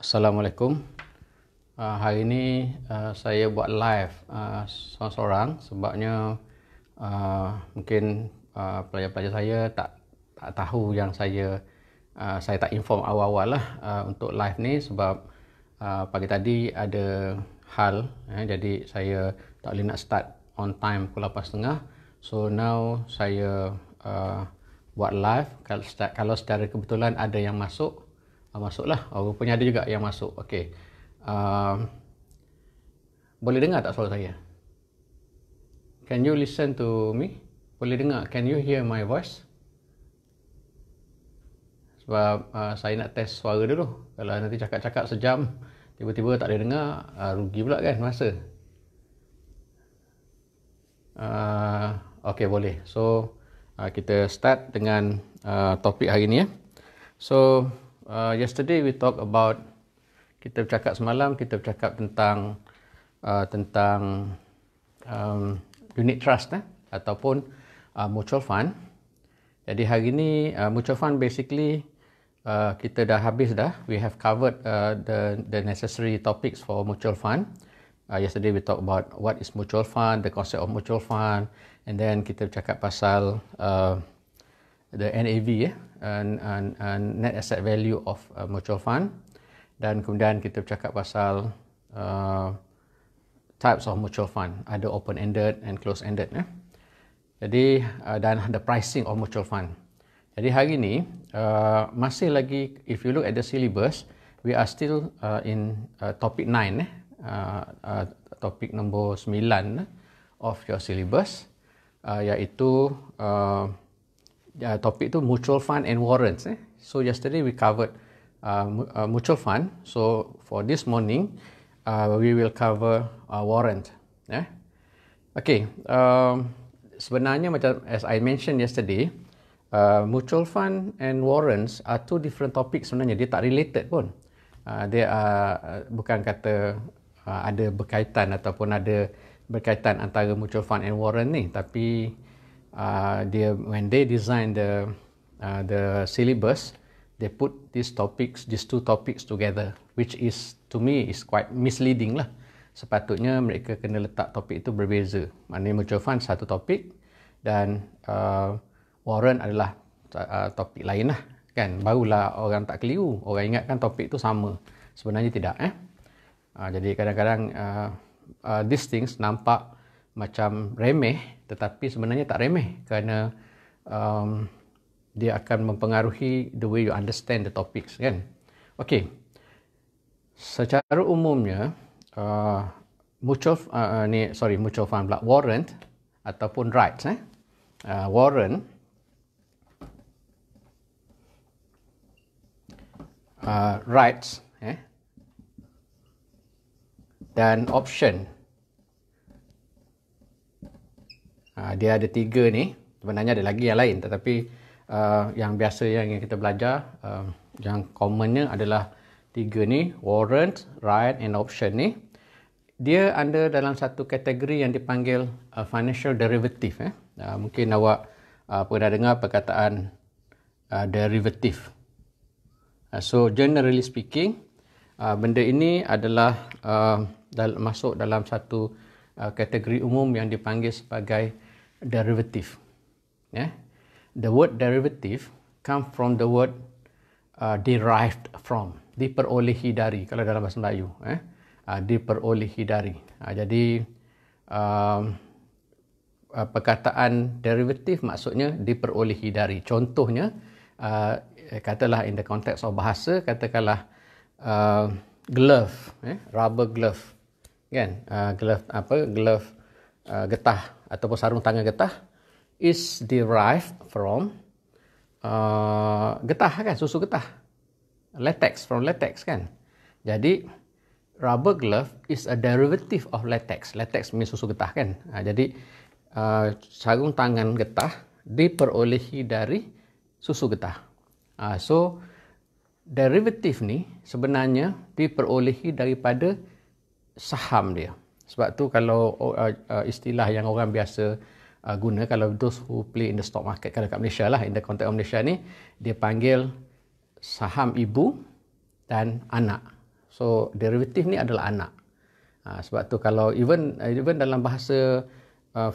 Assalamualaikum. Hari ini saya buat live seorang-seorang sebabnya mungkin pelajar-pelajar saya tak tahu yang saya tak inform awal-awal lah untuk live ni sebab pagi tadi ada hal, jadi saya tak boleh nak start on time pukul 8.30. So now saya buat live. Kalau secara kebetulan ada yang masuklah. Rupanya ada juga yang masuk. Okey. Boleh dengar tak suara saya? Can you listen to me? Boleh dengar? Can you hear my voice? Sebab saya nak test suara dulu. Kalau nanti cakap-cakap sejam, tiba-tiba tak boleh dengar, rugi pula kan masa. Okey, boleh. So, kita start dengan topik hari ni. So, yesterday we talk about, kita bercakap semalam, kita bercakap tentang unit trust ataupun mutual fund. Jadi hari ni mutual fund basically kita dah habis dah. We have covered the necessary topics for mutual fund. Yesterday we talk about what is mutual fund, the concept of mutual fund, and then kita bercakap pasal the NAV and net asset value of mutual fund, dan kemudian kita bercakap pasal types of mutual fund, ada open ended and closed ended. Jadi dan the pricing of mutual fund. Jadi hari ni masih lagi, if you look at the syllabus, we are still in topic 9, topik nombor 9 of your syllabus, iaitu topik tu mutual fund and warrants. So yesterday we covered mutual fund. So for this morning we will cover warrant. Okay. Sebenarnya macam as I mentioned yesterday, mutual fund and warrants are two different topics sebenarnya. Dia tak related pun. Dia bukan kata ada berkaitan ataupun ada berkaitan antara mutual fund and warrant ni, tapi dia, when they design the syllabus, they put these two topics together, which is, to me, is quite misleading lah. Sepatutnya mereka kena letak topik itu berbeza. Maknanya mutual fund satu topik dan warrant adalah topik lain lah, kan? Barulah orang tak keliru, orang ingatkan topik itu sama. Sebenarnya tidak. Jadi kadang-kadang these things nampak macam remeh, tetapi sebenarnya tak remeh kerana dia akan mempengaruhi the way you understand the topics, kan? Okey. Secara umumnya mutual fund pula, warrant ataupun rights, warrant, rights, dan option. Dia ada tiga ni. Sebenarnya ada lagi yang lain, tetapi yang biasa yang kita belajar, yang commonnya adalah tiga ni, warrant, right and option ni. Dia ada dalam satu kategori yang dipanggil financial derivative. Mungkin awak pernah dengar perkataan derivative. So generally speaking, benda ini adalah masuk dalam satu kategori umum yang dipanggil sebagai derivative. The word derivative come from the word derived from, diperolehi dari, kalau dalam bahasa Melayu, diperolehi dari. Jadi perkataan derivative maksudnya diperolehi dari. Contohnya, katalah in the context of bahasa, katakanlah glove, rubber glove, kan? Glove getah ataupun sarung tangan getah is derived from getah, kan? Susu getah, latex, from latex, kan? Jadi rubber glove is a derivative of latex. Latex means susu getah, kan? Jadi sarung tangan getah diperolehi dari susu getah. So derivative ni sebenarnya diperolehi daripada saham dia. Sebab tu kalau istilah yang orang biasa guna, kalau those who play in the stock market, kalau kat Malaysia lah, in the context of Malaysia ni, dia panggil saham ibu dan anak. So derivative ni adalah anak. Sebab tu kalau even dalam bahasa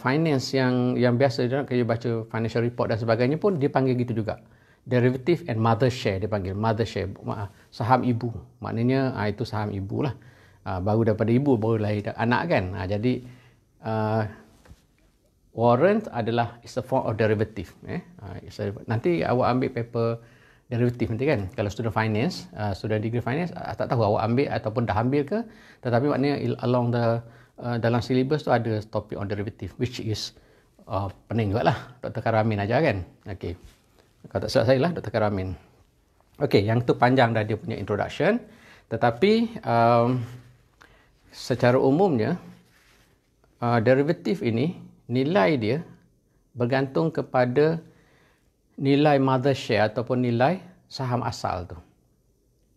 finance yang biasa kalau baca financial report dan sebagainya pun dia panggil gitu juga. Derivative and mother share dia panggil. Mother share, saham ibu. Maknanya itu saham ibu lah. Baru daripada ibu baru lahir anak kan. Jadi warrant adalah is a form of derivative. Nanti awak ambil paper derivative nanti kan. Kalau student finance, student degree finance, tak tahu awak ambil ataupun dah ambil ke. Tetapi maknanya along the dalam syllabus tu ada topik on derivative, which is pening juga lah. Dr. Karamin ajar kan. Okay. Kalau tak silap saya lah Dr. Karamin. Okay, yang tu panjang dah dia punya introduction. Tetapi secara umumnya derivative ini nilai dia bergantung kepada nilai mother share ataupun nilai saham asal tu.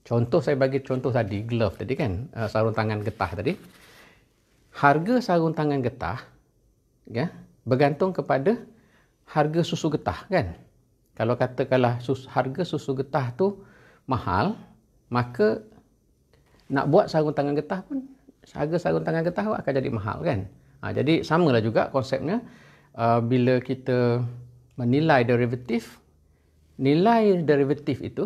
Contoh saya bagi contoh tadi, glove tadi kan, sarung tangan getah tadi. Harga sarung tangan getah ya, bergantung kepada harga susu getah kan. Kalau katakanlah harga susu getah tu mahal, maka nak buat sarung tangan getah pun harga sarung tangan getah akan jadi mahal kan. Jadi samalah juga konsepnya bila kita menilai derivatif, nilai derivatif itu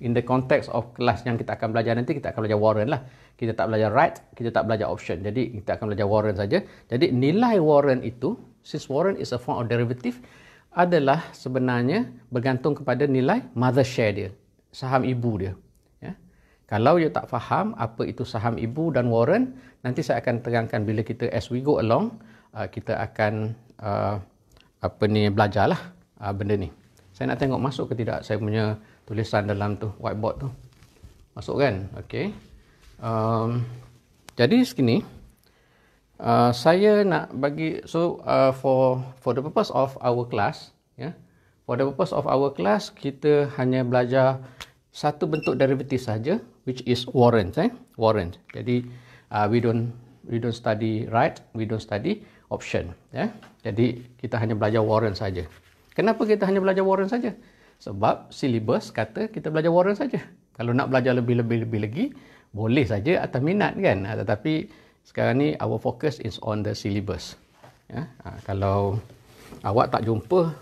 in the context of kelas yang kita akan belajar nanti, kita akan belajar warrant lah. Kita tak belajar right, kita tak belajar option. Jadi kita akan belajar warrant saja. Jadi nilai warrant itu, since warrant is a form of derivative, adalah sebenarnya bergantung kepada nilai mother share dia, saham ibu dia. Ya. Kalau you tak faham apa itu saham ibu dan warrant, nanti saya akan terangkan bila kita as we go along, kita akan belajarlah benda ni. Saya nak tengok masuk ke tidak saya punya tulisan dalam tu, whiteboard tu. Masuk kan? Okey. Jadi segini, saya nak bagi for the purpose of our class, ya. For the purpose of our class, kita hanya belajar satu bentuk derivative saja, which is warrant, warrant. Jadi we don't study right, we don't study option, ya. Jadi kita hanya belajar warrant saja. Kenapa kita hanya belajar warrant saja? Sebab syllabus kata kita belajar warrant saja. Kalau nak belajar lebih lagi, boleh saja atas minat kan. Tetapi sekarang ni our focus is on the syllabus. Ya. Kalau awak tak jumpa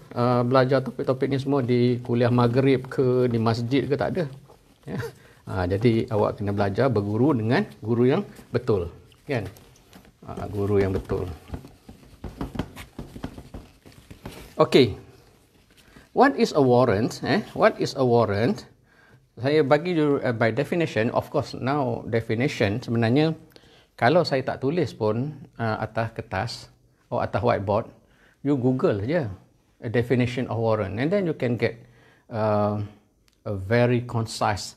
belajar topik-topik ni semua di kuliah maghrib ke, di masjid ke, tak ada. Ya. Jadi awak kena belajar berguru dengan guru yang betul. Kan? Guru yang betul. Okey. What is a warrant? What is a warrant? Saya bagi by definition, of course now definition sebenarnya kalau saya tak tulis pun atas kertas atau atas whiteboard, you Google je a definition of warrant and then you can get a very concise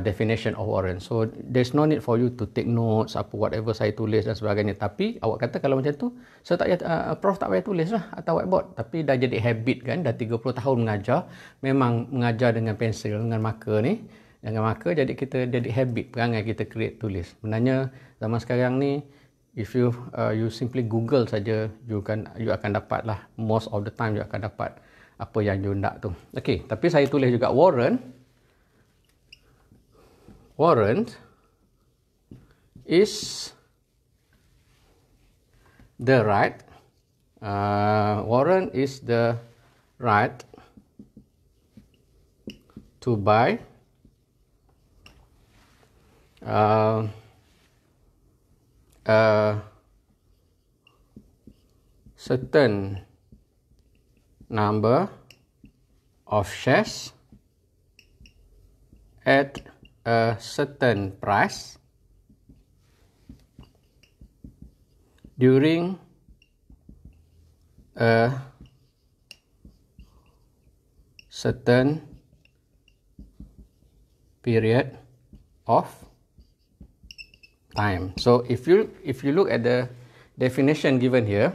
definition of warrant. So there's no need for you to take notes apa whatever saya tulis dan sebagainya. Tapi awak kata kalau macam tu, saya tak prof tak payah tulis lah atas whiteboard. Tapi dah jadi habit kan, dah 30 tahun mengajar, memang mengajar dengan pensel, dengan marker ni, dengan marker, jadi kita jadi habit perangai kita create tulis. Sebenarnya zaman sekarang ni, if you simply Google saja, you akan dapat lah, most of the time you akan dapat apa yang you nak tu. Okey, tapi saya tulis juga warrant. Warrant is the right. Warrant is the right to buy a certain number of shares at a certain price during a certain period of time. So if you look at the definition given here,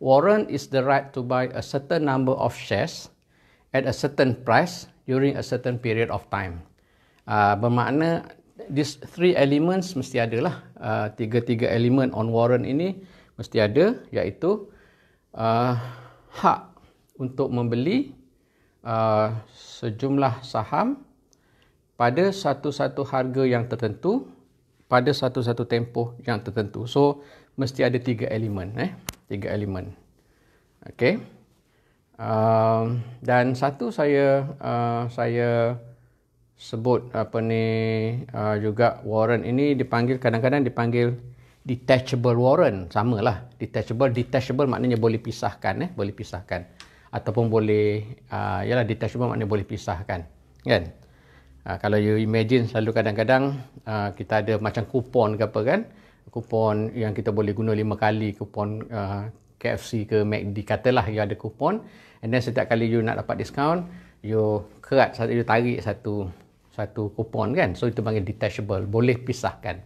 warrant is the right to buy a certain number of shares at a certain price during a certain period of time. Bermakna these three elements mesti ada lah. Tiga elemen on warrant ini mesti ada, iaitu hak untuk membeli sejumlah saham pada satu-satu harga yang tertentu, pada satu-satu tempoh yang tertentu. So, mesti ada 3 elemen. 3 elemen. Okay. Dan satu saya sebut juga warrant ini kadang-kadang dipanggil detachable warrant. Samalah. Detachable maknanya boleh pisahkan. Boleh pisahkan. Ataupun boleh, detachable maknanya boleh pisahkan. Kan? Kalau you imagine selalu kadang-kadang kita ada macam kupon ke apa kan. Kupon yang kita boleh guna 5 kali. Kupon KFC ke McD. Katalah you ada kupon. And then setiap kali you nak dapat diskaun, you tarik satu kupon kan. So itu panggil detachable. Boleh pisahkan.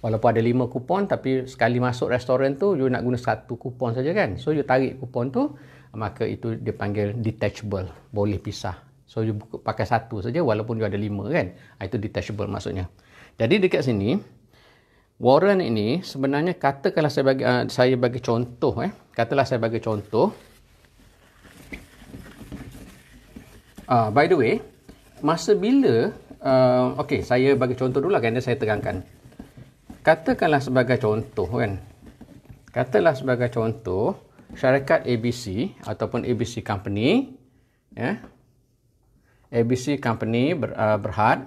Walaupun ada 5 kupon, tapi sekali masuk restoran tu, you nak guna 1 kupon saja kan. So you tarik kupon tu, maka itu dipanggil detachable. Boleh pisah. So, you pakai 1 saja walaupun you ada 5 kan. Itu detachable maksudnya. Jadi, dekat sini, warrant ini sebenarnya katakanlah saya bagi contoh. Katalah saya bagi contoh. By the way, masa bila, saya bagi contoh dulu lah kan, saya terangkan. Katakanlah sebagai contoh kan. Katalah sebagai contoh, syarikat ABC ataupun ABC Company, ABC Company Berhad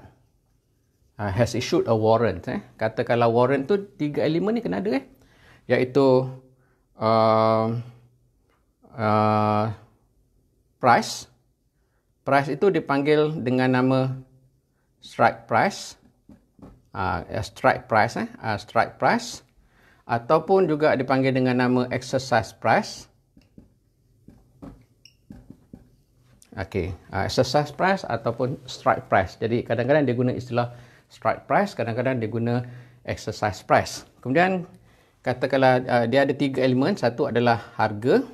has issued a warrant. Katakanlah warrant tu 3 elemen ni kena ada iaitu price. Price itu dipanggil dengan nama strike price. Strike price ataupun juga dipanggil dengan nama exercise price. Exercise price ataupun strike price. Jadi kadang-kadang dia guna istilah strike price, kadang-kadang dia guna exercise price. Kemudian katakanlah dia ada 3 elemen. Satu adalah harga.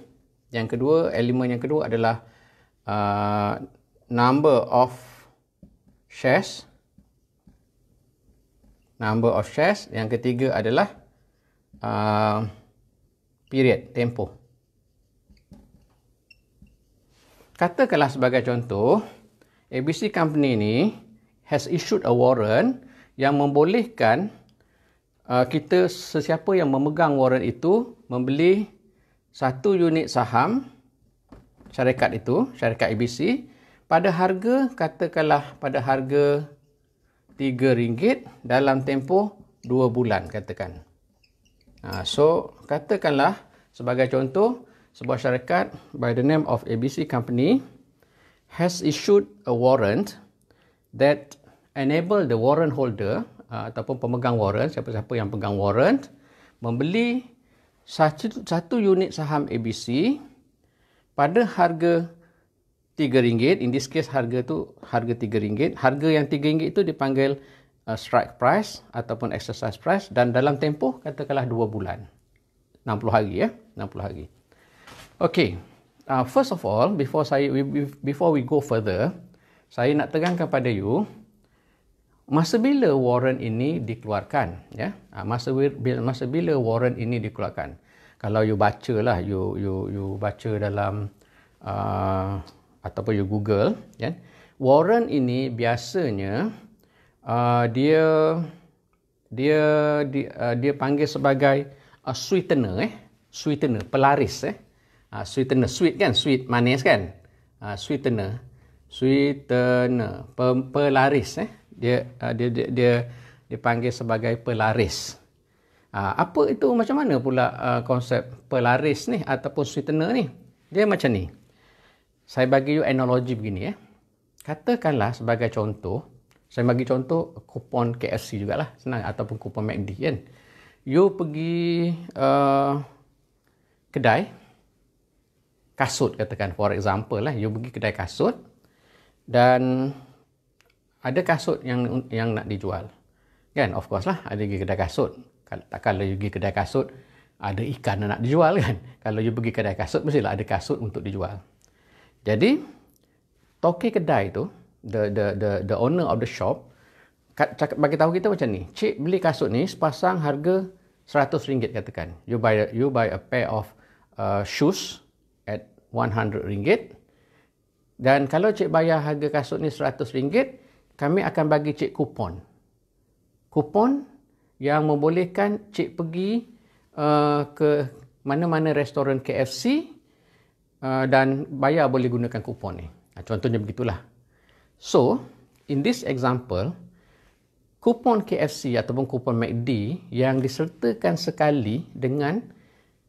Elemen yang kedua adalah number of shares. Yang ketiga adalah period, tempoh. Katakanlah sebagai contoh, ABC Company ni has issued a warrant yang membolehkan kita, sesiapa yang memegang warrant itu, membeli 1 unit saham syarikat itu, syarikat ABC, pada harga, katakanlah pada harga RM3 dalam tempoh 2 bulan, katakan. So, katakanlah sebagai contoh, sebuah syarikat by the name of ABC Company has issued a warrant that enable the warrant holder ataupun pemegang warrant, siapa-siapa yang pegang warrant, membeli satu unit saham ABC pada harga RM3. In this case harga RM3. Harga yang RM3 itu dipanggil strike price ataupun exercise price dan dalam tempoh katakanlah 2 bulan. 60 hari 60 hari. Okay, first of all, before we go further, saya nak terangkan pada you masa bila warrant ini dikeluarkan, masa bila warrant ini dikeluarkan. Kalau you baca lah, you baca dalam ataupun you Google, warrant ini biasanya dia panggil sebagai sweetener, pelaris. Sweetener, sweet kan, sweet manis kan, sweetener, pelaris. Dia panggil sebagai pelaris. Apa itu, macam mana pula konsep pelaris ni ataupun sweetener ni? Dia macam ni. Saya bagi you analogi begini Katakanlah sebagai contoh, saya bagi contoh kupon KFC jugalah, senang, ataupun kupon McD kan. You pergi kedai kasut, katakan for example you pergi kedai kasut dan ada kasut yang nak dijual kan. Of course lah, ada pergi kedai kasut. Kalau you pergi kedai kasut ada ikan yang nak dijual kan. Kalau you pergi kedai kasut mestilah ada kasut untuk dijual. Jadi toke kedai tu, the owner of the shop bagi tahu kita macam ni, cik beli kasut ni sepasang harga RM100 katakan. You buy a pair of shoes at RM100. Dan kalau cik bayar harga kasut ni RM100, kami akan bagi cik kupon. Kupon yang membolehkan cik pergi ke mana-mana restoran KFC dan bayar boleh gunakan kupon ni. Contohnya begitulah. So, in this example, kupon KFC ataupun kupon McD yang disertakan sekali dengan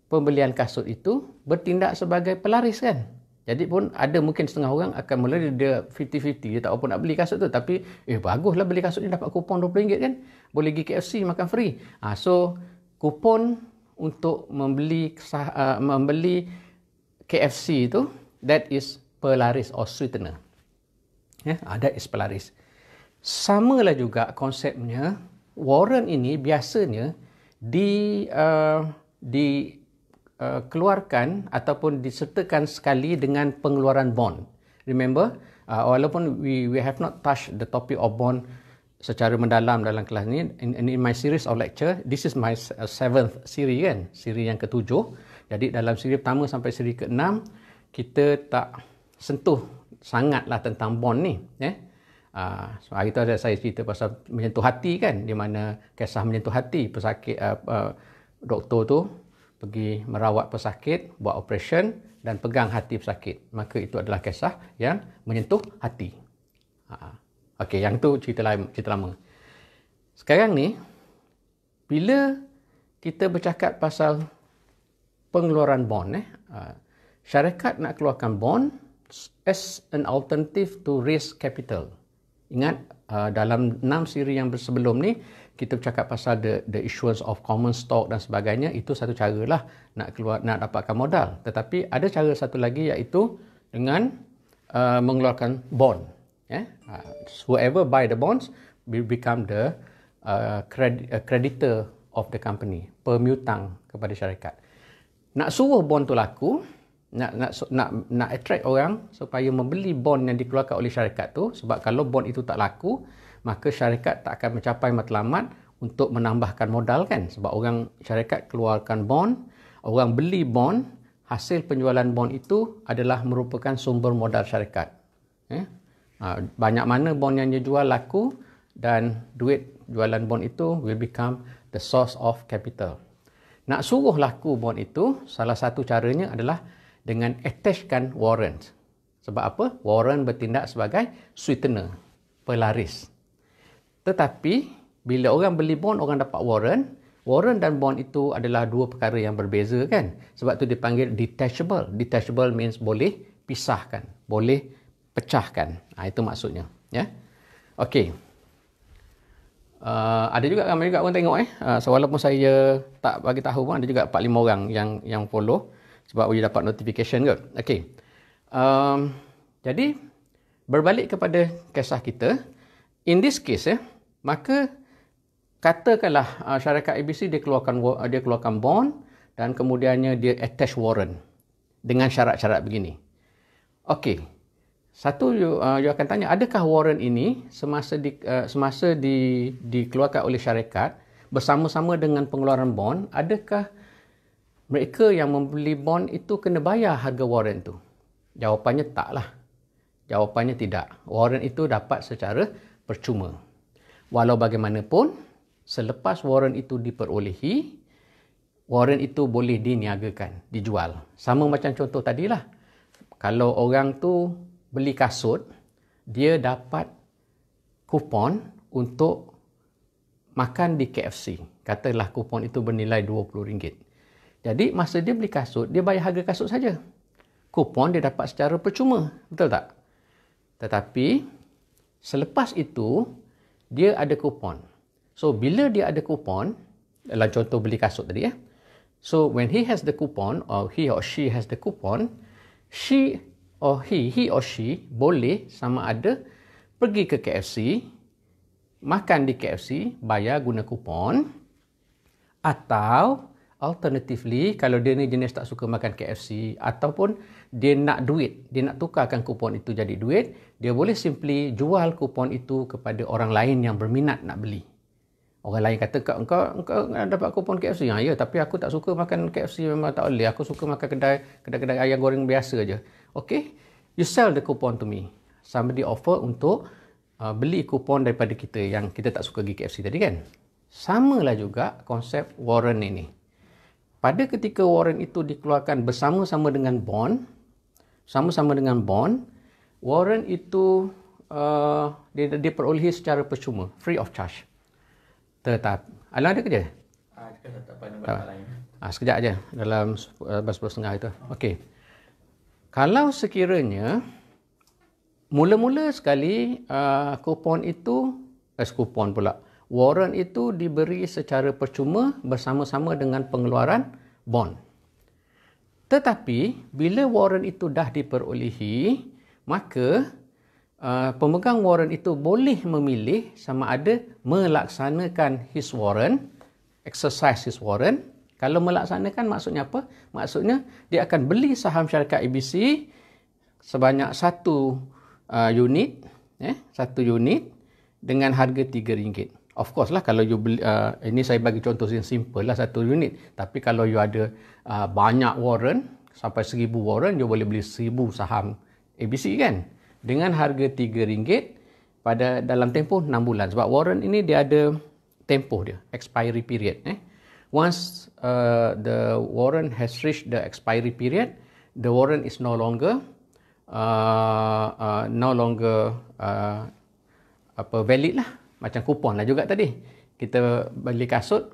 pembelian kasut itu bertindak sebagai pelaris kan. Jadi pun ada mungkin setengah orang akan mula dia 50-50, dia tak apa nak beli kasut tu, tapi baguslah beli kasut ni dapat kupon RM20 kan. Boleh pergi KFC makan free. So kupon untuk membeli KFC itu, that is pelaris or sweetener. That is pelaris. Samalah juga konsepnya, warrant ini biasanya dikeluarkan ataupun disertakan sekali dengan pengeluaran bond. Remember, walaupun we have not touched the topic of bond secara mendalam dalam kelas ni, in my series of lecture, this is my 7th series kan, siri yang ke-7. Jadi dalam siri pertama sampai siri ke-6, kita tak sentuh sangatlah tentang bond ni. So hari tu ada saya cerita pasal menyentuh hati kan, di mana kisah menyentuh hati pesakit, doktor tu pergi merawat pesakit, buat operation dan pegang hati pesakit. Maka itu adalah kisah yang menyentuh hati. Okey, yang tu cerita lama. Sekarang ni, bila kita bercakap pasal pengeluaran bond, syarikat nak keluarkan bond as an alternative to raise capital. Ingat, dalam 6 siri yang sebelum ni, kita bercakap pasal the issuance of common stock dan sebagainya. Itu satu cara lah nak dapatkan modal. Tetapi ada cara satu lagi, iaitu dengan mengeluarkan bond. Whoever buy the bonds will become the creditor of the company, pemiutang kepada syarikat. Nak suruh bond tu laku, nak attract orang supaya membeli bond yang dikeluarkan oleh syarikat tu, sebab kalau bond itu tak laku, maka syarikat tak akan mencapai matlamat untuk menambahkan modal kan. Sebab orang syarikat keluarkan bond, orang beli bond, hasil penjualan bond itu adalah merupakan sumber modal syarikat. Banyak mana bond yang dijual laku, dan duit jualan bond itu will become the source of capital. Nak suruh laku bond itu, salah satu caranya adalah dengan attachkan warrant. Sebab apa? Warrant bertindak sebagai sweetener, pelaris. Tetapi, bila orang beli bond, orang dapat warrant. Warrant dan bond itu adalah dua perkara yang berbeza kan? Sebab itu dipanggil detachable. Detachable means boleh pisahkan, boleh pecahkan. Itu maksudnya. Okey. Ada juga ramai juga orang tengok so, walaupun saya tak bagi tahu pun ada juga 4-5 orang yang follow, sebab boleh dapat notification kot. Okey. Jadi berbalik kepada kisah kita, in this case maka katakanlah syarikat ABC dia keluarkan bond dan kemudiannya dia attach warrant dengan syarat-syarat begini. Okey. Satu, you akan tanya, adakah warrant ini semasa dikeluarkan oleh syarikat bersama-sama dengan pengeluaran bond, adakah mereka yang membeli bond itu kena bayar harga warrant tu? Jawapannya taklah. Jawapannya tidak. Warrant itu dapat secara percuma. Walau bagaimanapun, selepas warrant itu diperolehi, warrant itu boleh diniagakan, dijual. Sama macam contoh tadilah. Kalau orang tu beli kasut, dia dapat kupon untuk makan di KFC. Katalah kupon itu bernilai RM20. Jadi masa dia beli kasut, dia bayar harga kasut saja. Kupon dia dapat secara percuma. Betul tak? Tetapi selepas itu, dia ada kupon. So bila dia ada kupon, dalam contoh beli kasut tadi so when he has the coupon, or he or she has the coupon, he or she boleh sama ada pergi ke KFC, makan di KFC, bayar guna kupon, atau alternatively, kalau dia ni jenis tak suka makan KFC ataupun dia nak duit, dia nak tukarkan kupon itu jadi duit, dia boleh simply jual kupon itu kepada orang lain yang berminat nak beli. Orang lain kata, engkau dapat kupon KFC? Ya, tapi aku tak suka makan KFC, memang tak boleh. Aku suka makan kedai ayam goreng biasa je. Okay, you sell the coupon to me. Somebody offer untuk beli kupon daripada kita yang kita tak suka pergi KFC tadi kan. Samalah juga konsep warrant ini. Pada ketika warrant itu dikeluarkan bersama-sama dengan bond, warrant itu diperolehi secara percuma, free of charge. Tetapi, Alang ada kerja? Sekejap aja dalam 10.30 itu. Okey. Kalau sekiranya mula-mula sekali kupon itu, warrant itu diberi secara percuma bersama-sama dengan pengeluaran bond. Tetapi bila warrant itu dah diperolehi, maka pemegang warrant itu boleh memilih sama ada melaksanakan his warrant, exercise his warrant. Kalau melaksanakan maksudnya apa? Maksudnya dia akan beli saham syarikat ABC sebanyak satu unit dengan harga RM3. Of course lah kalau you beli, ini saya bagi contoh yang simple lah, satu unit. Tapi kalau you ada banyak warrant, sampai 1,000 warrant, you boleh beli 1,000 saham ABC kan. Dengan harga RM3 pada dalam tempoh 6 bulan. Sebab warrant ini dia ada tempoh dia, expiry period. Once the warrant has reached the expiry period, the warrant is no longer valid lah. Macam kupon lah juga tadi. Kita beli kasut,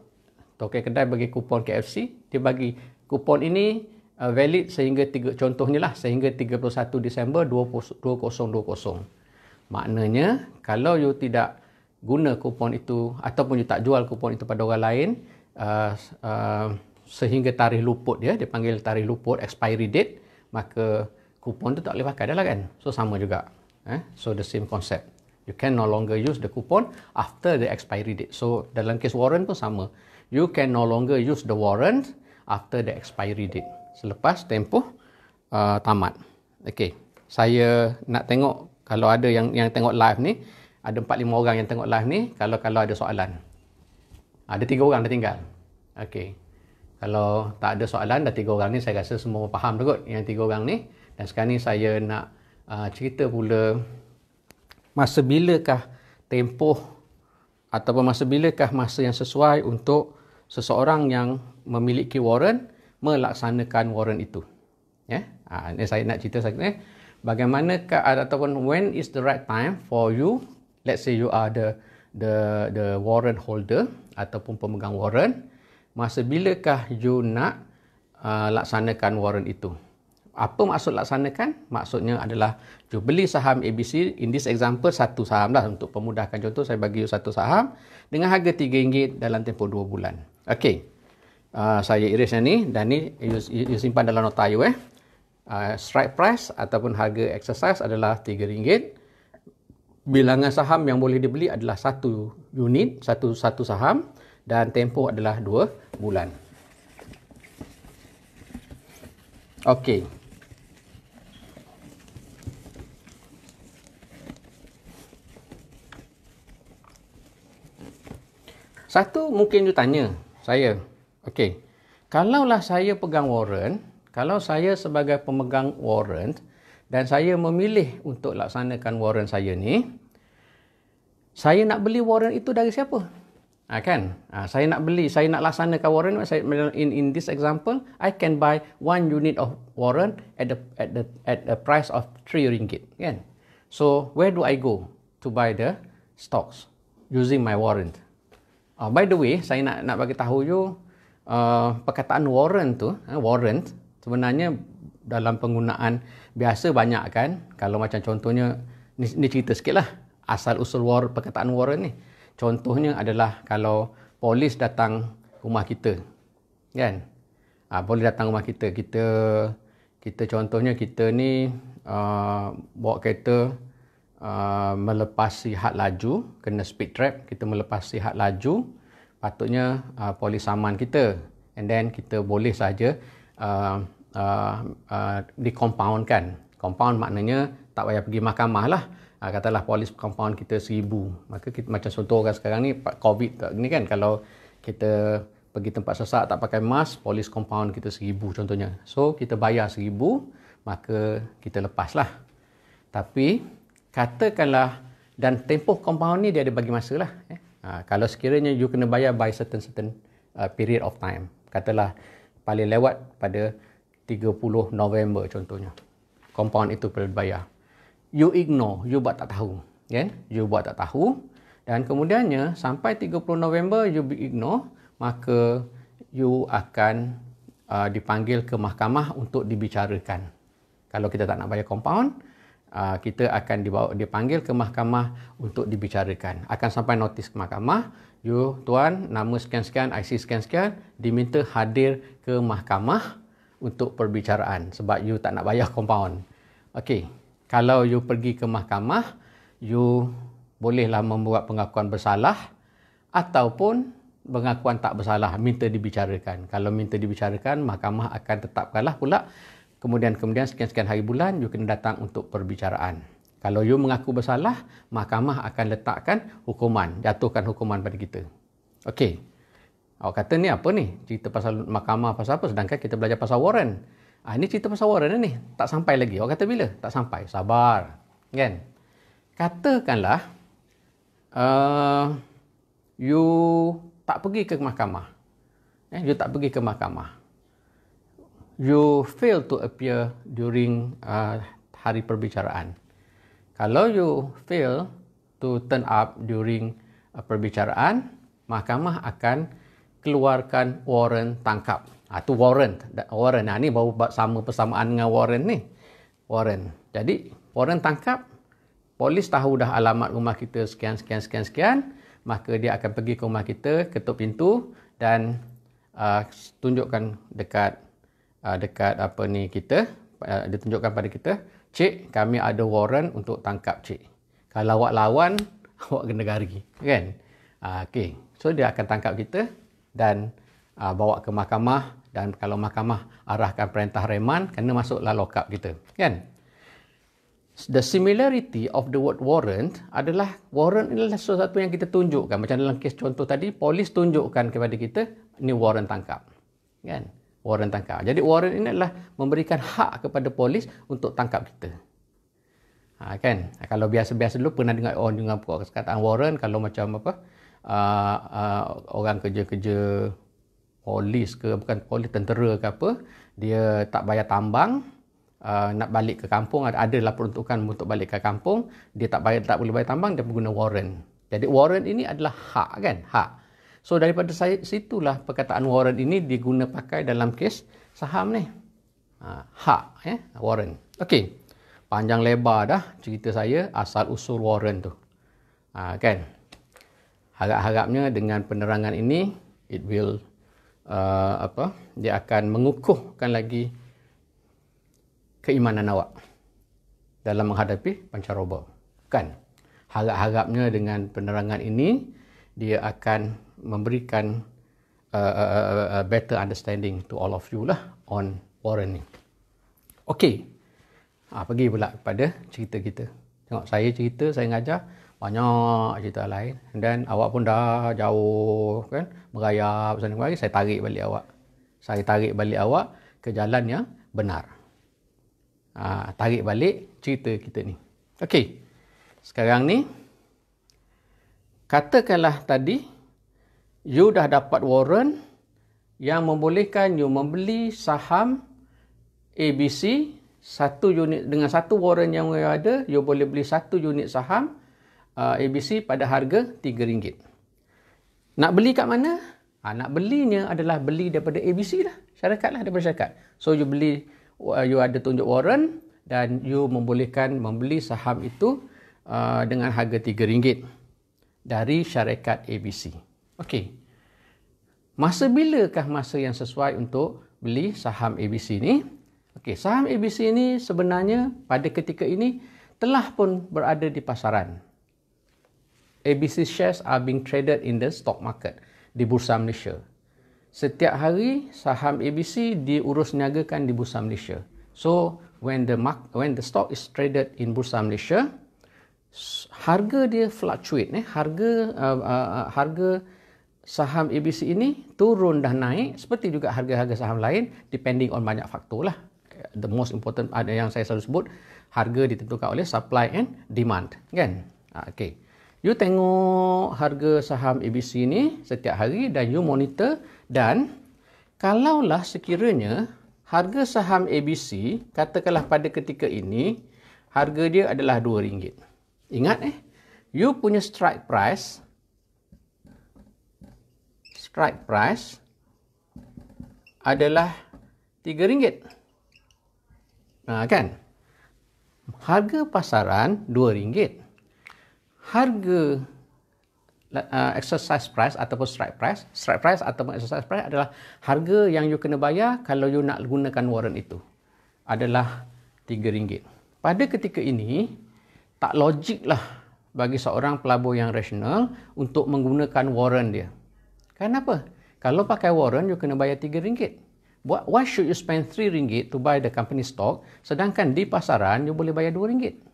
tokai kedai bagi kupon KFC, dia bagi kupon ini valid sehingga contohnya lah sehingga 31 Disember 2020. Maknanya kalau you tidak guna kupon itu ataupun you tak jual kupon itu pada orang lain sehingga tarikh luput dia panggil tarikh luput, expiry date, maka kupon tu tak boleh pakai dah lah kan. So sama juga. So the same concept. You can no longer use the coupon after the expiry date. So dalam kes warrant pun sama. You can no longer use the warrant after the expiry date. Selepas tempoh tamat. Okey. Saya nak tengok kalau ada yang tengok live ni, ada 4-5 orang yang tengok live ni, kalau ada soalan. Ada 3 orang dah tinggal. Okey. Kalau tak ada soalan, dah 3 orang ni saya rasa semua faham tu kot yang 3 orang ni. Dan sekarang ni saya nak cerita pula masa bilakah tempoh ataupun masa bilakah masa yang sesuai untuk seseorang yang memiliki warrant melaksanakan warrant itu. Ini saya nak cerita sekali. Bagaimanakah ataupun when is the right time for you, let's say you are the warrant holder ataupun pemegang warrant, masa bilakah you nak laksanakan warrant itu. Apa maksud laksanakan? Maksudnya adalah you beli saham ABC, in this example satu saham lah, untuk pemudahkan contoh saya bagi you satu saham dengan harga RM3 dalam tempoh 2 bulan. Okey. Saya erase yang ni dan ni you simpan dalam nota you. Strike price ataupun harga exercise adalah RM3. Bilangan saham yang boleh dibeli adalah satu unit, satu saham, dan tempoh adalah 2 bulan. Okey. Satu mungkin you tanya saya, okey, kalaulah saya pegang warrant, kalau saya sebagai pemegang warrant dan saya memilih untuk laksanakan warrant saya ni, saya nak beli warrant itu dari siapa? Saya nak laksanakan warrant. In this example, I can buy 1 unit of warrant at the price of RM3, kan? So where do I go to buy the stocks using my warrant? By the way, saya nak bagi tahu you perkataan warrant tu, warrant sebenarnya dalam penggunaan biasa banyak kan. Kalau macam contohnya ni cerita sikitlah asal usul perkataan warrant ni. Contohnya adalah kalau polis datang rumah kita, kan? Polis datang rumah kita. Kita contohnya kita ni bawa kereta melepasi had laju, kena speed trap, kita melepasi had laju, patutnya polis saman kita, and then kita boleh saja dikompaundkan. Compound maknanya tak payah pergi mahkamah lah. Katalah polis compound kita 1,000, maka kita, macam contoh orang sekarang ni COVID ni kan, kalau kita pergi tempat sesak tak pakai mask, polis compound kita 1,000 contohnya. So kita bayar 1,000, maka kita lepaslah. Tapi katakanlah Dan tempoh compound ni dia ada bagi masa lah. Kalau sekiranya you kena bayar by certain period of time. Katalah paling lewat pada 30 November contohnya. Compound itu perlu bayar. You ignore, you buat tak tahu. Kan? You buat tak tahu. Dan kemudiannya sampai 30 November you ignore, maka you akan dipanggil ke mahkamah untuk dibicarakan. Kalau kita tak nak bayar compound, kita akan dipanggil ke mahkamah untuk dibicarakan. Akan sampai notis ke mahkamah, you tuan, nama sekian-sekian, IC sekian-sekian, diminta hadir ke mahkamah untuk perbicaraan sebab you tak nak bayar compound. Okey, kalau you pergi ke mahkamah, you bolehlah membuat pengakuan bersalah ataupun pengakuan tak bersalah, minta dibicarakan. Kalau minta dibicarakan, mahkamah akan tetapkanlah pula kemudian sekian-sekian hari bulan you kena datang untuk perbicaraan. Kalau you mengaku bersalah, mahkamah akan letakkan hukuman, jatuhkan hukuman pada kita. Okey. Awak kata ni apa ni? Cerita pasal mahkamah pasal apa? Sedangkan kita belajar pasal warrant. Ini cerita pasal warrant ni. Tak sampai lagi. Awak kata bila? Tak sampai. Sabar. Kan? Katakanlah you tak pergi ke mahkamah. You tak pergi ke mahkamah. You fail to appear during hari perbicaraan. Kalau you fail to turn up during perbicaraan, mahkamah akan keluarkan warrant tangkap. Itu warrant. Ni baru sama persamaan dengan warrant ni. Warrant. Jadi, warrant tangkap, polis tahu dah alamat rumah kita sekian, maka dia akan pergi ke rumah kita, ketuk pintu dan tunjukkan dekat apa ni kita, dia tunjukkan pada kita, cik, kami ada warrant untuk tangkap cik. Kalau awak lawan, awak kena gari, kan? Okey. So dia akan tangkap kita dan bawa ke mahkamah, dan kalau mahkamah arahkan perintah reman, kena masuklah lock up kita, kan? The similarity of the word warrant adalah sesuatu yang kita tunjukkan. Macam dalam kes contoh tadi, polis tunjukkan kepada kita, ini warrant tangkap. Kan? Warrant tangkap. Jadi warrant ini adalah memberikan hak kepada polis untuk tangkap kita. Kan? Kalau biasa-biasa dulu pernah dengar dengan perkataan warrant, kalau macam apa, orang kerja-kerja polis ke, bukan polis, tentera ke apa, dia tak bayar tambang, nak balik ke kampung, adalah peruntukan untuk balik ke kampung, dia tak boleh bayar tambang, dia guna warrant. Jadi warrant ini adalah hak, kan? Hak. So daripada situlah perkataan warrant ini diguna pakai dalam kes saham ni. Hak, warrant. Okey. Panjang lebar dah cerita saya asal usul warrant tu. Kan? Harap-harapnya dengan penerangan ini it will dia akan mengukuhkan lagi keimanan awak dalam menghadapi pancaroba. Kan? Harap-harapnya dengan penerangan ini dia akan memberikan better understanding to all of you lah on warrant ni. Okey. Pergi pula pada cerita kita. Tengok saya cerita, saya ngajar banyak cerita lain, dan awak pun dah jauh kan, merayap sana kemari, saya tarik balik awak ke jalan yang benar. Tarik balik cerita kita ni. Okey. Sekarang ni katakanlah tadi you dah dapat warrant yang membolehkan you membeli saham ABC satu unit. Dengan satu warrant yang you ada, you boleh beli satu unit saham ABC pada harga RM3. Nak beli kat mana? Nak belinya adalah beli daripada ABC lah. Syarikat lah, daripada syarikat. So you beli, you ada tunjuk warrant dan you membolehkan membeli saham itu dengan harga RM3 dari syarikat ABC. Okey. Masa bilakah masa yang sesuai untuk beli saham ABC ni? Okey, saham ABC ni sebenarnya pada ketika ini telah pun berada di pasaran. ABC shares are being traded in the stock market, di Bursa Malaysia. Setiap hari saham ABC diurus niagakan di Bursa Malaysia. So when the stock is traded in Bursa Malaysia, harga dia fluctuate, harga saham ABC ini turun dan naik seperti juga harga-harga saham lain, depending on banyak faktor lah. The most important ada yang saya selalu sebut, harga ditentukan oleh supply and demand, kan? Okey. You tengok harga saham ABC ni setiap hari dan you monitor, dan kalaulah sekiranya harga saham ABC katakanlah pada ketika ini harga dia adalah RM2. Ingat you punya strike price adalah RM3. Kan? Harga pasaran RM2. Harga exercise price ataupun strike price ataupun exercise price adalah harga yang you kena bayar kalau you nak gunakan warrant itu, adalah RM3. Pada ketika ini tak logik lah bagi seorang pelabur yang rasional untuk menggunakan warrant dia. Kenapa? Kalau pakai warrant you kena bayar RM3. Why should you spend RM3 to buy the company stock, sedangkan di pasaran you boleh bayar RM2?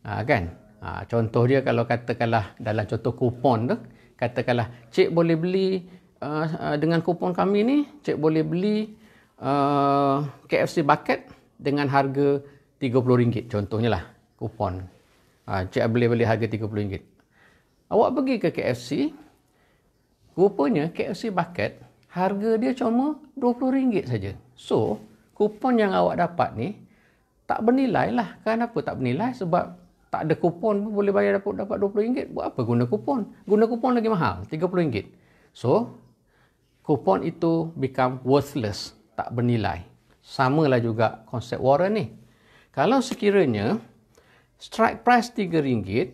Kan? Contoh dia kalau katakanlah dalam contoh kupon tu, katakanlah cik boleh beli dengan kupon kami ni, cik boleh beli KFC bucket dengan harga RM30, contohnya lah kupon. Cik boleh beli harga RM30. Awak pergi ke KFC, rupanya KFC bucket harga dia cuma RM20 saja. So, kupon yang awak dapat ni tak bernilai lah. Kenapa tak bernilai? Sebab tak ada kupon pun boleh bayar dapat RM20. Buat apa guna kupon? Guna kupon lagi mahal, RM30. So, kupon itu become worthless, tak bernilai. Samalah juga konsep warrant ni. Kalau sekiranya strike price RM3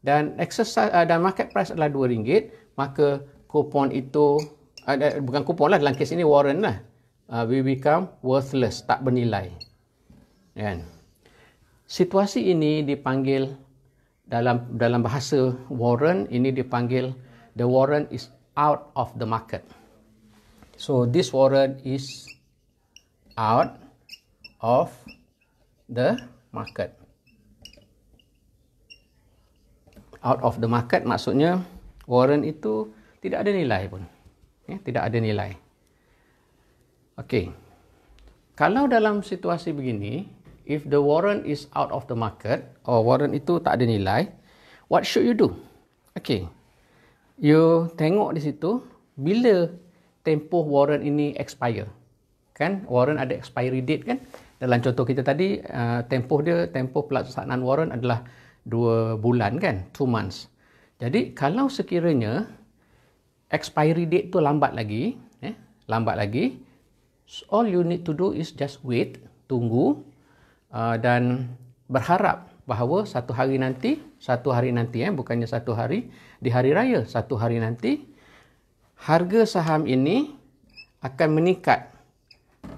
dan exercise dan market price adalah RM2, maka kupon itu bukan kupon lah, dalam kes ini warrant lah, we become worthless, tak bernilai. Kan? Situasi ini dipanggil dalam bahasa warrant ini dipanggil the warrant is out of the market. So this warrant is out of the market. Out of the market maksudnya warrant itu tidak ada nilai pun. Tidak ada nilai. Okey. Kalau dalam situasi begini, if the warrant is out of the market, or warrant itu tak ada nilai, what should you do? Okey. You tengok di situ, bila tempoh warrant ini expire. Kan? Warrant ada expiry date kan? Dalam contoh kita tadi, tempoh pelaksanaan warrant adalah 2 bulan kan? 2 months. Jadi, kalau sekiranya expiry date tu lambat lagi, all you need to do is just wait, tunggu, dan berharap bahawa satu hari nanti, bukannya satu hari, di hari raya, satu hari nanti, harga saham ini akan meningkat,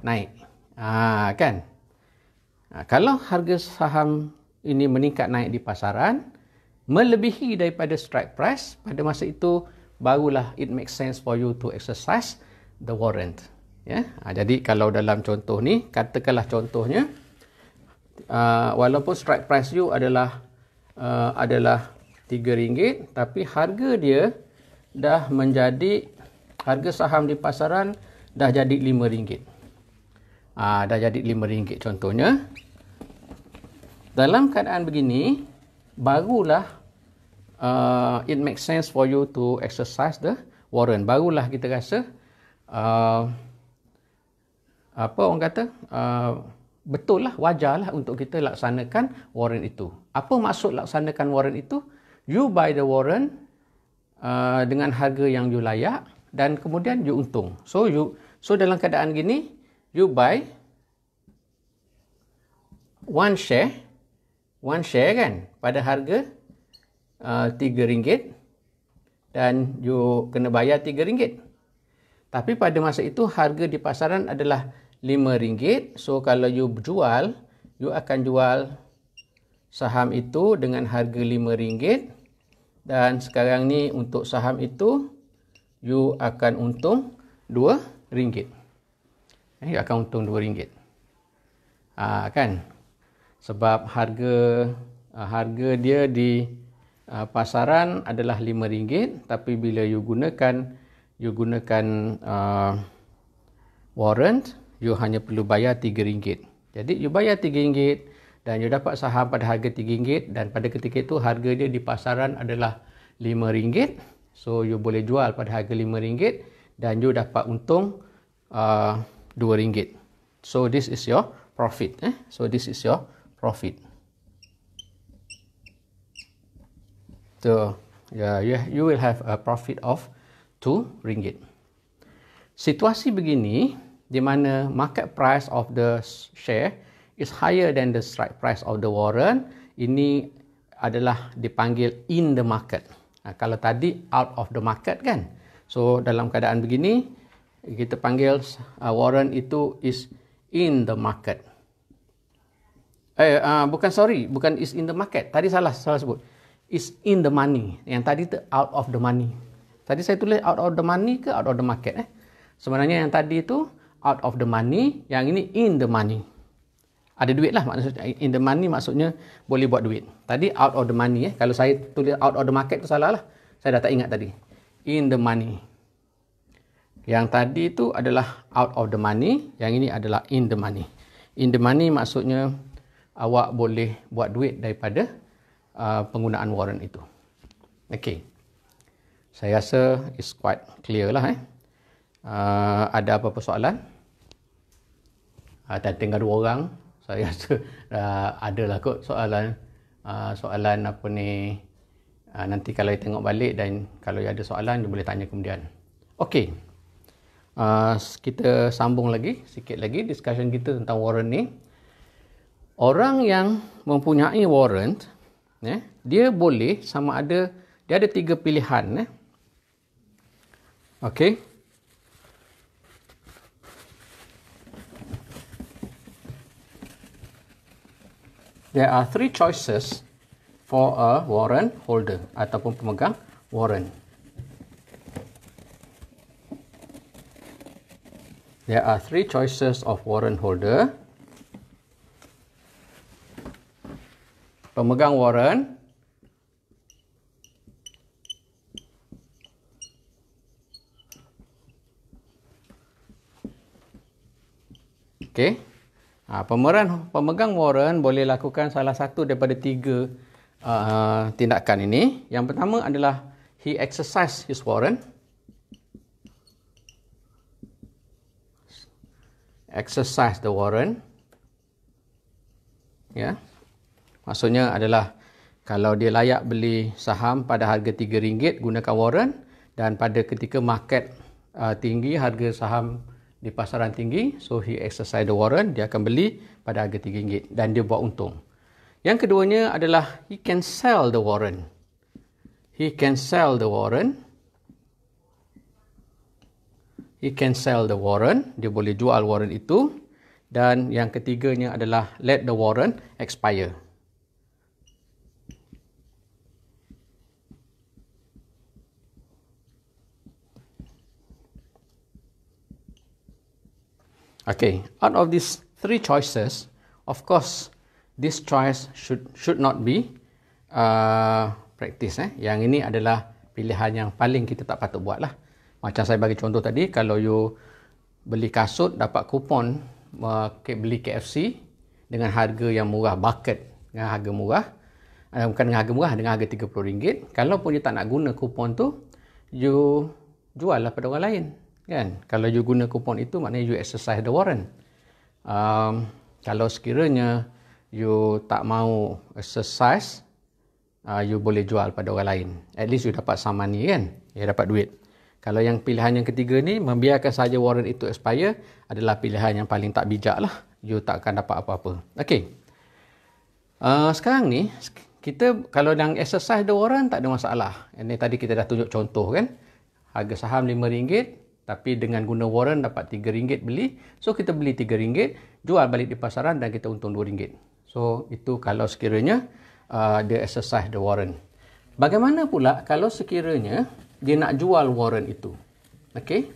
naik. Kan? Kalau harga saham ini meningkat naik di pasaran, melebihi daripada strike price, pada masa itu, barulah it makes sense for you to exercise the warrant. Jadi kalau dalam contoh ni, katakanlah contohnya, walaupun strike price you adalah RM3, tapi harga dia dah menjadi, harga saham di pasaran dah jadi RM5. Dah jadi RM5 contohnya. Dalam keadaan begini, barulah it makes sense for you to exercise the warrant. Barulah kita rasa betul lah, wajar lah untuk kita laksanakan warrant itu. Apa maksud laksanakan warrant itu? You buy the warrant dengan harga yang you layak dan kemudian you untung. So dalam keadaan gini, you buy one share kan pada harga RM3 dan you kena bayar RM3. Tapi pada masa itu harga di pasaran adalah RM5. So kalau you jual, you akan jual saham itu dengan harga RM5 dan sekarang ni untuk saham itu you akan untung RM2. You akan untung RM2. Kan? Sebab harga dia di pasaran adalah RM5, tapi bila you gunakan warrant, you hanya perlu bayar RM3. Jadi you bayar RM3 dan you dapat saham pada harga RM3 dan pada ketika itu harga dia di pasaran adalah RM5. So you boleh jual pada harga RM5 dan you dapat untung RM2. So this is your profit. So this is your profit. So you will have a profit of RM2. Situasi begini di mana market price of the share is higher than the strike price of the warrant, ini adalah dipanggil in the market. Kalau tadi out of the market kan. So dalam keadaan begini kita panggil warrant itu is in the market. Bukan is in the market. Tadi salah sebut. Is in the money. Yang tadi tu out of the money. Tadi saya tulis out of the money ke out of the market. Sebenarnya yang tadi itu out of the money, yang ini in the money. Ada duit lah maksudnya. In the money maksudnya boleh buat duit. Tadi out of the money. Kalau saya tulis out of the market tu salah lah. Saya dah tak ingat tadi. In the money. Yang tadi itu adalah out of the money. Yang ini adalah in the money. In the money maksudnya awak boleh buat duit daripada penggunaan warrant itu. Okay. Saya rasa it's quite clear lah. Ada apa-apa soalan? Tinggal 2 orang. Saya rasa adalah kot soalan. Soalan apa ni, nanti kalau you tengok balik dan kalau you ada soalan, you boleh tanya kemudian. Okey. Kita sambung lagi, sikit lagi discussion kita tentang warrant ni. Orang yang mempunyai warrant, dia boleh sama ada, dia ada 3 pilihan. Okey. There are 3 choices for a warrant holder ataupun pemegang warrant. There are 3 choices of warrant holder. Pemegang warrant okey. Pemegang warrant boleh lakukan salah satu daripada 3 tindakan ini. Yang pertama adalah he exercise his warrant. Exercise the warrant. Ya. Maksudnya adalah kalau dia layak beli saham pada harga RM3 gunakan warrant, dan pada ketika market tinggi, harga saham di pasaran tinggi, so he exercise the warrant, dia akan beli pada harga RM3 dan dia buat untung. Yang keduanya adalah he can sell the warrant. He can sell the warrant. He can sell the warrant, dia boleh jual warrant itu. Dan yang ketiganya adalah let the warrant expire. Okay, out of these 3 choices, of course, this choice should not be practice. Yang ini adalah pilihan yang paling kita tak patut buat lah. Macam saya bagi contoh tadi, kalau you beli kasut, dapat kupon beli KFC dengan harga yang murah, bucket dengan harga murah, bukan dengan harga murah, dengan harga RM30. Kalau pun you tak nak guna kupon tu, you jual lah pada orang lain. Kan? Kalau you guna kupon itu, maknanya you exercise the warrant. Kalau sekiranya you tak mau exercise, you boleh jual pada orang lain. At least you dapat some money kan? You dapat duit. Kalau yang pilihan yang ketiga ni, membiarkan saja warrant itu expire, adalah pilihan yang paling tak bijak lah. You tak akan dapat apa-apa. Okay. Sekarang ni, kita kalau yang exercise the warrant, tak ada masalah. Ini tadi kita dah tunjuk contoh kan? Harga saham RM5, tapi dengan guna warrant dapat RM3 beli. So kita beli RM3, jual balik di pasaran dan kita untung RM2. So itu kalau sekiranya dia exercise the warrant. Bagaimana pula kalau sekiranya dia nak jual warrant itu? Okay.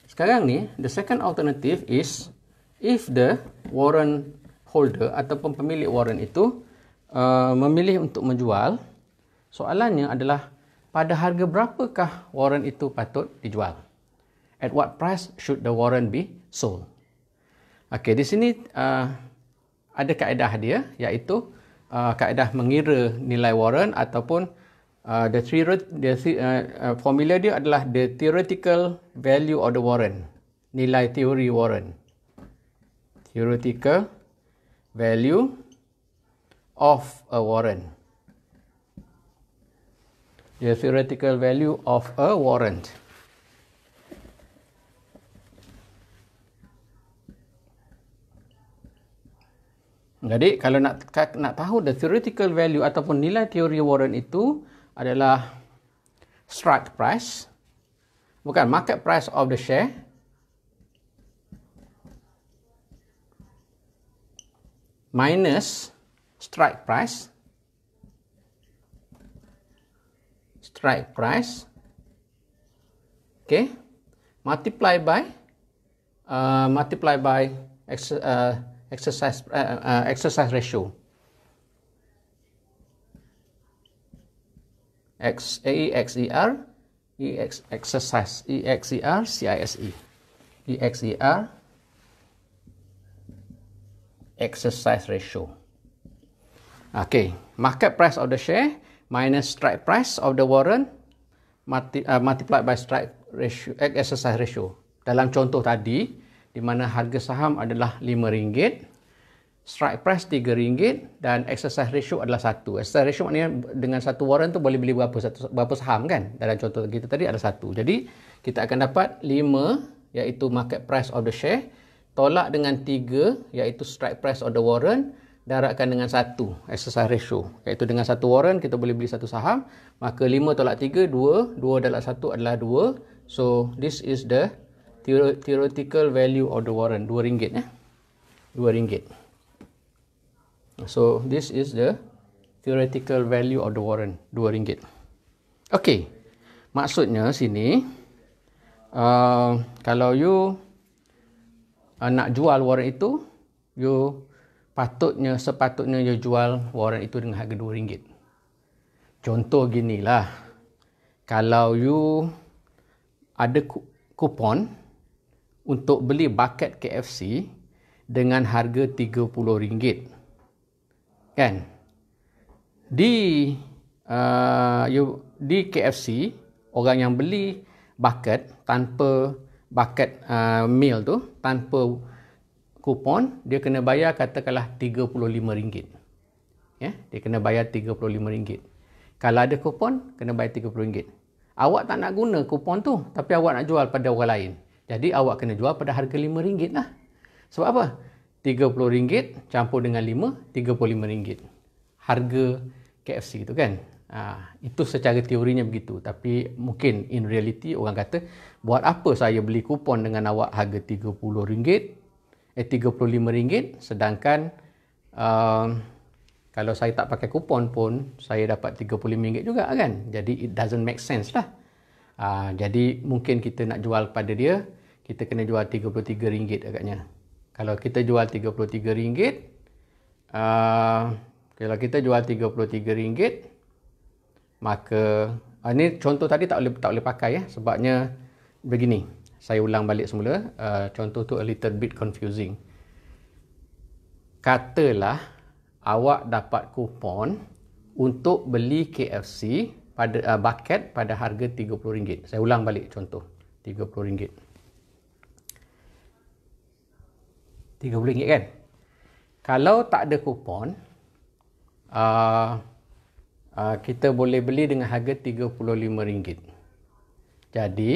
Sekarang ni, the second alternative is if the warrant holder ataupun pemilik warrant itu memilih untuk menjual, soalannya adalah pada harga berapakah warrant itu patut dijual? At what price should the warrant be sold? Okay, di sini ada kaedah dia, iaitu kaedah mengira nilai warrant ataupun formula dia adalah the theoretical value of the warrant. Nilai teori warrant. Theoretical value of a warrant. The theoretical value of a warrant. Jadi kalau nak tahu the theoretical value ataupun nilai teori warrant itu adalah strike price, bukan market price of the share, minus strike price, okay, multiply by exercise ratio. Exercise ratio. Okay, market price of the share minus strike price of the warrant multiplied by strike ratio, exercise ratio. Dalam contoh tadi, di mana harga saham adalah RM5, strike price RM3 dan exercise ratio adalah 1. Exercise ratio maknanya dengan satu warrant tu boleh beli berapa saham kan? Dalam contoh kita tadi ada 1. Jadi kita akan dapat 5 iaitu market price of the share, tolak dengan 3 iaitu strike price of the warrant, darabkan dengan 1 exercise ratio, iaitu dengan satu warrant kita boleh beli satu saham, maka 5 tolak 3 2, 2 darab 1 adalah 2. So this is the theoretical value of the warrant, RM2 RM2. So this is the theoretical value of the warrant, RM2. Okay, maksudnya sini kalau you nak jual warrant itu, you sepatutnya you jual warrant itu dengan harga RM2. Contoh ginilah, kalau you ada kupon untuk beli bucket KFC dengan harga RM30, kan? Di KFC, orang yang beli bucket tanpa bucket meal tu, tanpa kupon, dia kena bayar katakanlah RM35. Ya, dia kena bayar RM35. Kalau ada kupon, kena bayar RM30. Awak tak nak guna kupon tu, tapi awak nak jual pada orang lain. Jadi awak kena jual pada harga RM5 lah. Sebab apa? RM30 campur dengan 5, RM35. Harga KFC tu kan. Itu secara teorinya begitu. Tapi mungkin in reality orang kata, buat apa saya beli kupon dengan awak harga RM35, sedangkan kalau saya tak pakai kupon pun saya dapat RM35 juga kan. Jadi it doesn't make sense lah. Jadi mungkin kita nak jual pada dia, kita kena jual RM33 agaknya. Kalau kita jual RM33, kalau kita jual RM33, maka ini contoh tadi tak boleh pakai ya, sebabnya begini. Saya ulang balik semula, contoh tu a little bit confusing. Katalah awak dapat kupon untuk beli KFC pada bucket pada harga RM30. Saya ulang balik contoh, RM30. RM30 kan? Kalau tak ada kupon, kita boleh beli dengan harga RM35. Jadi,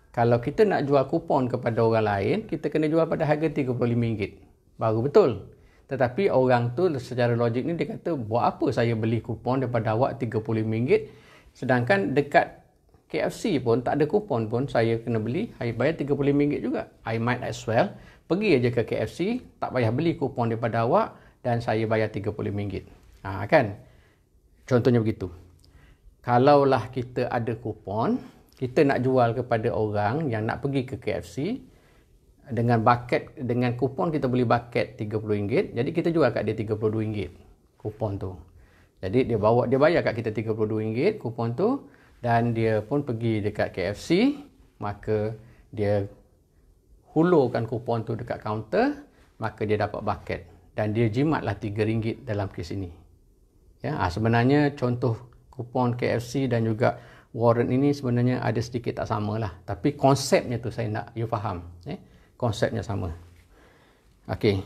kalau kita nak jual kupon kepada orang lain, kita kena jual pada harga RM35. Baru betul. Tetapi orang tu secara logik ni dia kata, buat apa saya beli kupon daripada awak RM35, sedangkan dekat KFC pun tak ada kupon pun saya kena beli, saya bayar RM35 juga. I might as well pergi aja ke KFC, tak payah beli kupon daripada awak dan saya bayar RM35. Kan? Contohnya begitu. Kalaulah kita ada kupon, kita nak jual kepada orang yang nak pergi ke KFC dengan bucket, dengan kupon kita beli bucket RM30, jadi kita jual kat dia RM32 kupon tu. Jadi dia bayar kat kita RM32 kupon tu, dan dia pun pergi dekat KFC, maka dia hulurkan kupon tu dekat kaunter, maka dia dapat bucket dan dia jimatlah RM3 dalam kes ini. Ya, sebenarnya contoh kupon KFC dan juga warrant ini sebenarnya ada sedikit tak sama lah. Tapi konsepnya tu saya nak you faham. Konsepnya sama. Okey,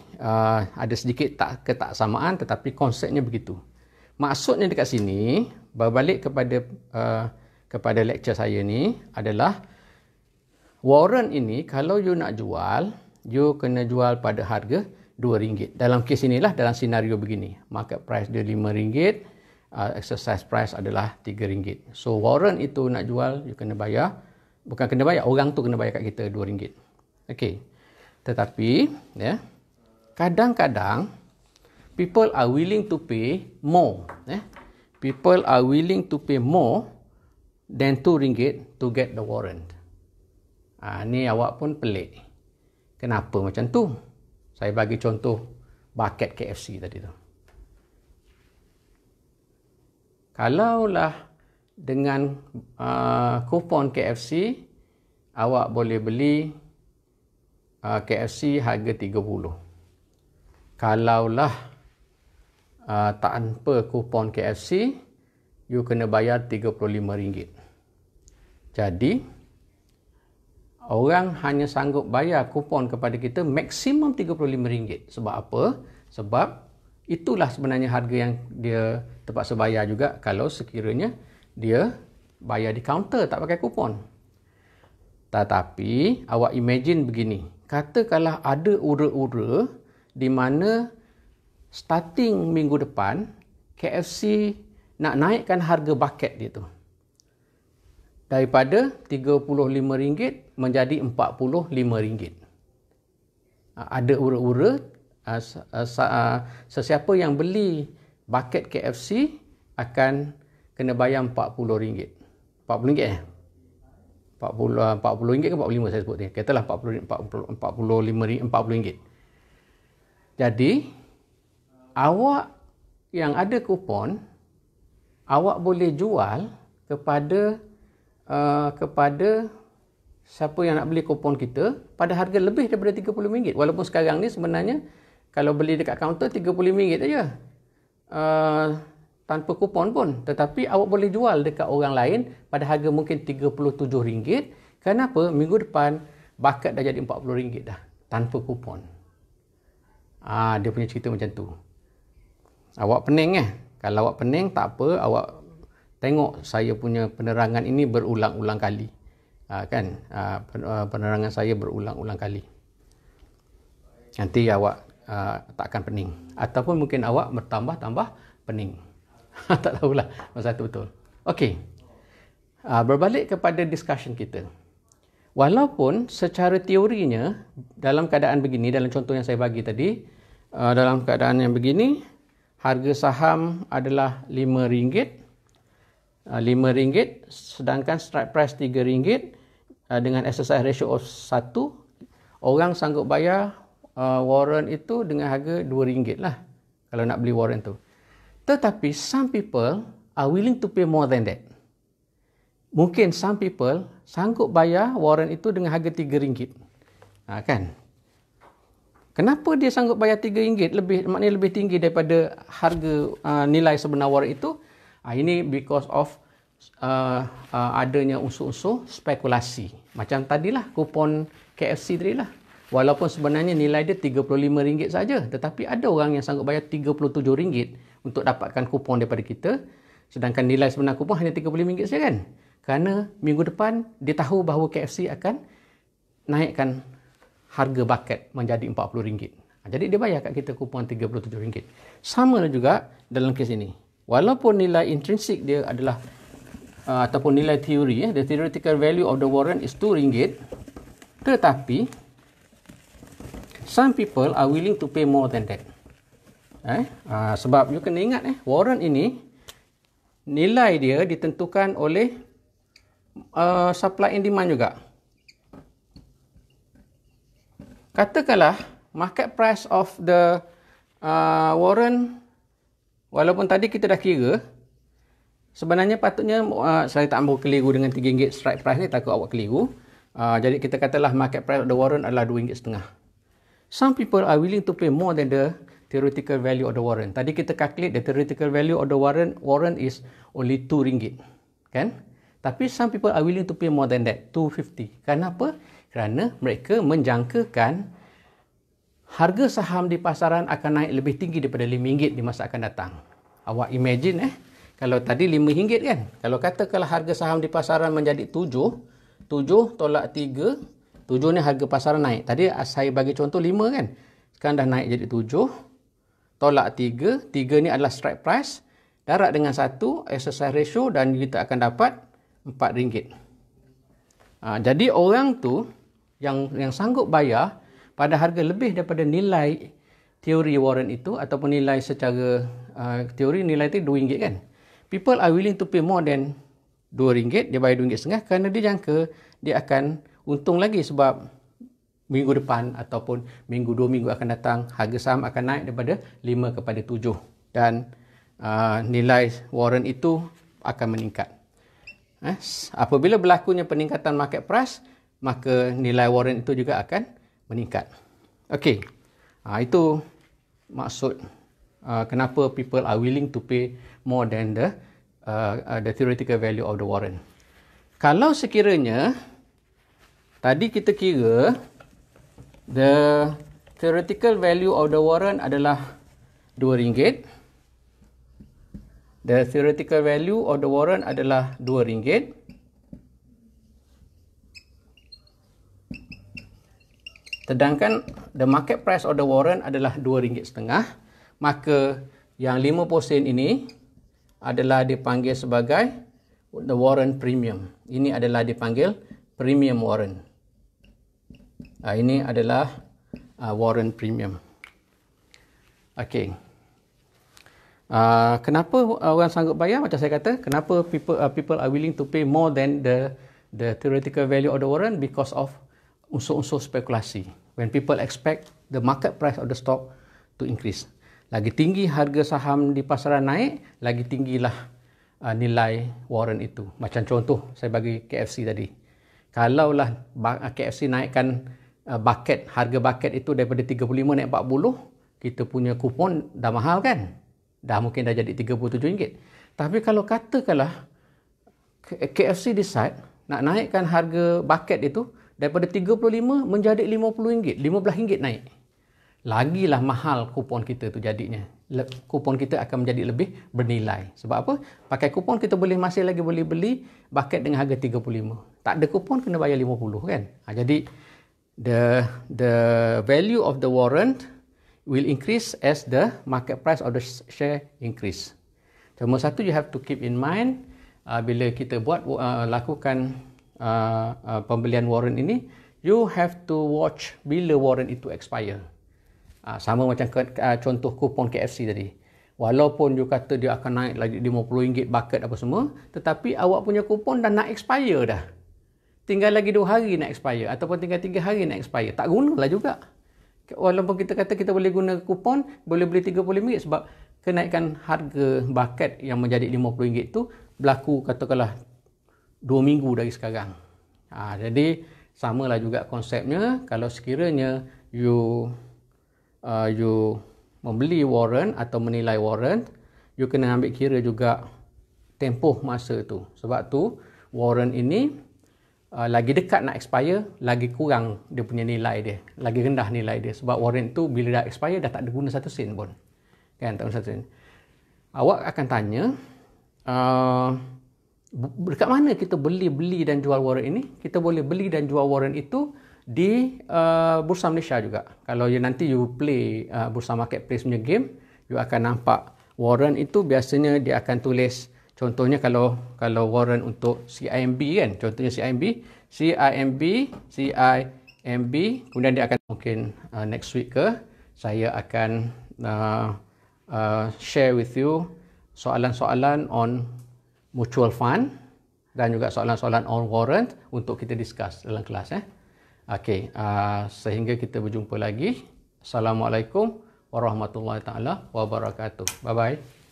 ada sedikit ketaksamaan tetapi konsepnya begitu. Maksudnya dekat sini, berbalik kepada lecture saya ni adalah warrant ini kalau you nak jual, you kena jual pada harga RM2. Dalam kes inilah, dalam senario begini. Market price dia RM5, exercise price adalah RM3. So warrant itu nak jual, you kena bayar. Bukan kena bayar, orang tu kena bayar kat kita RM2. Okey. Tetapi, ya, kadang-kadang people are willing to pay more. People are willing to pay more than RM2 to get the warrant. Ni awak pun pelik. Kenapa macam tu? Saya bagi contoh bucket KFC tadi tu. Kalaulah dengan kupon KFC, awak boleh beli KFC harga 30. Kalaulah tanpa kupon KFC, you kena bayar RM35. Jadi, orang hanya sanggup bayar kupon kepada kita maksimum RM35. Sebab apa? Sebab itulah sebenarnya harga yang dia terpaksa bayar juga kalau sekiranya dia bayar di kaunter tak pakai kupon. Tetapi awak imagine begini. Katakanlah ada ura-ura di mana starting minggu depan KFC nak naikkan harga bucket dia tu. Daripada RM35 menjadi RM45. Ada ura-ura sesiapa yang beli bucket KFC akan kena bayar RM40. RM40 40 ke RM45 saya sebut ni. Katalah RM40. Jadi awak yang ada kupon, awak boleh jual kepada siapa yang nak beli kupon kita pada harga lebih daripada RM30. Walaupun sekarang ni sebenarnya kalau beli dekat kaunter RM35 saja. Tanpa kupon pun. Tetapi awak boleh jual dekat orang lain pada harga mungkin RM37. Kenapa? Minggu depan bucket dah jadi RM40 dah. Tanpa kupon. Dia punya cerita macam tu. Awak pening Kalau awak pening tak apa, awak tengok saya punya penerangan ini berulang-ulang kali. Penerangan saya berulang-ulang kali. Nanti awak tak akan pening. Ataupun mungkin awak bertambah-tambah pening. Tak tahulah masa tu betul. Okey. Berbalik kepada discussion kita. Walaupun secara teorinya dalam keadaan begini, dalam contoh yang saya bagi tadi, dalam keadaan yang begini, harga saham adalah RM5. RM5 sedangkan strike price RM3 dengan exercise ratio of 1, orang sanggup bayar warrant itu dengan harga RM2 lah kalau nak beli warrant tu. Tetapi some people are willing to pay more than that. Mungkin some people sanggup bayar warrant itu dengan harga RM3. Kan? Kenapa dia sanggup bayar RM3? Maknanya lebih tinggi daripada harga nilai sebenar warrant itu. Ini because of adanya unsur-unsur spekulasi. Macam tadilah kupon KFC tadilah. Walaupun sebenarnya nilai dia RM35 saja, tetapi ada orang yang sanggup bayar RM37 untuk dapatkan kupon daripada kita, sedangkan nilai sebenar kupon hanya RM35 saja kan? Kerana minggu depan dia tahu bahawa KFC akan naikkan harga bucket menjadi RM40. Jadi dia bayar kat kita kupon RM37. Sama juga dalam kes ini. Walaupun nilai intrinsik dia adalah ataupun nilai teori, the theoretical value of the warrant is RM2, tetapi some people are willing to pay more than that. Sebab you kena ingat warrant ini nilai dia ditentukan oleh supply and demand juga. Katakanlah market price of the warrant, walaupun tadi kita dah kira, sebenarnya patutnya saya tak mahu keliru dengan RM3 strike price ni, takut awak keliru. Jadi kita katalah market price of the warrant adalah RM2.50. Some people are willing to pay more than the theoretical value of the warrant. Tadi kita calculate the theoretical value of the warrant is only RM2, kan? Tapi some people are willing to pay more than that, RM250. Kenapa? Kerana mereka menjangkakan harga saham di pasaran akan naik lebih tinggi daripada RM5 di masa akan datang. Awak imagine kalau tadi RM5 kan? Kalau katakanlah harga saham di pasaran menjadi 7 tolak 3, 7 ni harga pasaran naik. Tadi saya bagi contoh 5 kan? Sekarang dah naik jadi 7 tolak 3, 3 ni adalah strike price, darab dengan 1 exercise ratio dan kita akan dapat RM4. Jadi orang tu yang sanggup bayar pada harga lebih daripada nilai teori warrant itu ataupun nilai secara teori nilai itu RM2 kan. People are willing to pay more than RM2, dia bayar RM2.50 kerana dia jangka dia akan untung lagi sebab minggu depan ataupun minggu 2 minggu akan datang harga saham akan naik daripada 5 kepada 7 dan nilai warrant itu akan meningkat. Apabila berlakunya peningkatan market price, maka nilai warrant itu juga akan meningkat. Okey. Itu maksud kenapa people are willing to pay more than the theoretical value of the warrant. Kalau sekiranya tadi kita kira the theoretical value of the warrant adalah RM2. The theoretical value of the warrant adalah RM2. Sedangkan the market price of the warrant adalah RM2.50, maka yang 50% ini adalah dipanggil sebagai the warrant premium. Ini adalah dipanggil premium warrant. Ini adalah warrant premium. Okey. Kenapa orang sanggup bayar? Macam saya kata, kenapa people are willing to pay more than the theoretical value of the warrant? Because of unsur-unsur spekulasi. When people expect the market price of the stock to increase. Lagi tinggi harga saham di pasaran naik, lagi tinggilah nilai warrant itu. Macam contoh saya bagi KFC tadi. Kalaulah KFC naikkan harga bucket itu daripada 35 naik 40, kita punya kupon dah mahal kan? Dah mungkin dah jadi RM37. Tapi kalau katakanlah KFC decide nak naikkan harga bucket itu daripada 35 menjadi RM50, RM15 naik. Lagilah mahal kupon kita tu jadinya. Kupon kita akan menjadi lebih bernilai. Sebab apa? Pakai kupon kita masih lagi boleh beli bucket dengan harga 35. Tak ada kupon kena bayar 50 kan? Jadi the value of the warrant will increase as the market price of the share increase. Cuma satu you have to keep in mind bila kita lakukan pembelian warrant ini, you have to watch bila warrant itu expire. Sama macam contoh kupon KFC tadi. Walaupun you kata dia akan naik lagi RM50 bucket apa semua, tetapi awak punya kupon dah nak expire dah. Tinggal lagi 2 hari nak expire ataupun tinggal 3 hari nak expire. Tak gunalah juga. Walaupun kita kata kita boleh guna kupon, boleh beli RM35 sebab kenaikan harga bucket yang menjadi RM50 itu berlaku katakanlah 2 minggu dari sekarang. Jadi samalah juga konsepnya. Kalau sekiranya you membeli warrant atau menilai warrant, you kena ambil kira juga tempoh masa tu. Sebab tu warrant ini lagi dekat nak expire, lagi kurang dia punya nilai dia, lagi rendah nilai dia. Sebab warrant tu bila dah expire dah tak ada guna 1 sen pun. Kan, tak guna 1 sen. Awak akan tanya, dekat mana kita beli dan jual warrant ini? Kita boleh beli dan jual warrant itu di Bursa Malaysia juga. Kalau nanti you play Bursa Marketplace punya game, you akan nampak warrant itu biasanya dia akan tulis. Contohnya kalau warrant untuk CIMB kan, contohnya CIMB, kemudian dia akan mungkin next week saya akan share with you soalan-soalan on mutual fund dan juga soalan-soalan on warrant untuk kita discuss dalam kelas. Okey, sehingga kita berjumpa lagi. Assalamualaikum warahmatullahi taala wabarakatuh. Bye bye.